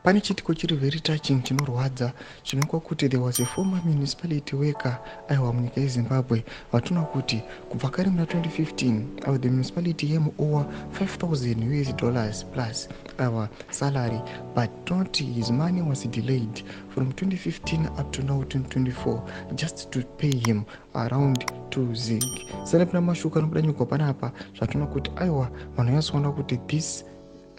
Pane chitiko chiri very touching chinorwadza chinoitwa kuti there was a former municipality worker aiwa munyika yeZimbabwe vatona kuti kubva kare muna 2015 the municipality yemuowa $5,000 plus our salary, but not his money was delayed from 2015 up to now 2024 just to pay him around to zig. Sana pana mashuka anobuda nyuko panapa zvatona kuti aiwa vanhu yazoona kuti this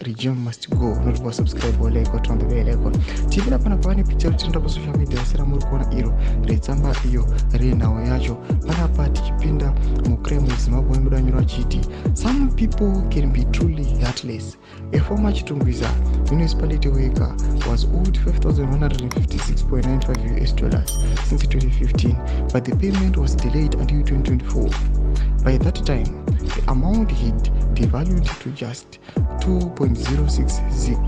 regime must go. Not for subscribe or like or turn the bell icon. Tipina pana pane picture tichenda pa social media sera muri kuona iro retsamba iyo renawo yacho panapa tichipinda mukremu Zimbabwe mudanyura chiti some people can be truly heartless. A former Chitungwiza Municipality worker was owed $5,156.95 since 2015, but the payment was delayed until 2024. By that time, the amount had devalued to just 2.06 zig,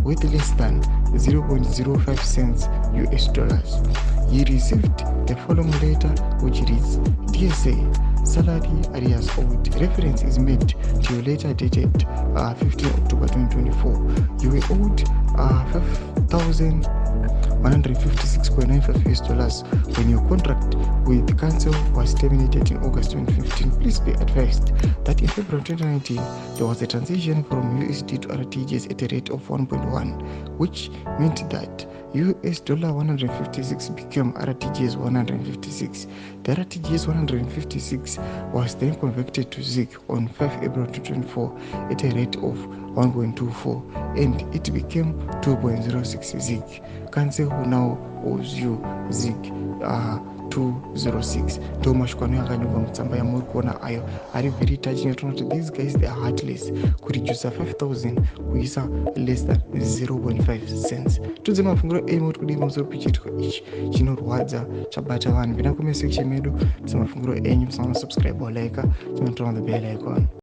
with less than 0.05 cents US dollars. He received the following letter, which reads, "Dear Sir, salary arrears owed. Reference is made to your letter dated 15 October 2024. You were owed $5,156.95 US dollars when your contract with the council was terminated in August 2015. Please be advised that in February 2019, there was a transition from USD to RTGS at a rate of 1.1, which meant that $156 became RTGS 156. The RTGS 156 was then converted to ZIG on 5 April 2024 at a rate of 1.24, and it became 2.06 ZIG. Council who now owes you ZIG 206. ndo mashukano yakanyogwa mutsamba yamuri kuona ayo ari very touching. Yatona kuti these guys they are heartless kuredusa 5,000 kuisa less than 0.5 cents. Tudze mafungiro enyu muri kudii pamusoro pechitiko ichi chinorwadza chabata vanhu. Pinda comment section medu tudze mafungiro enyu, musana subscribe or like, turn on the bell icon.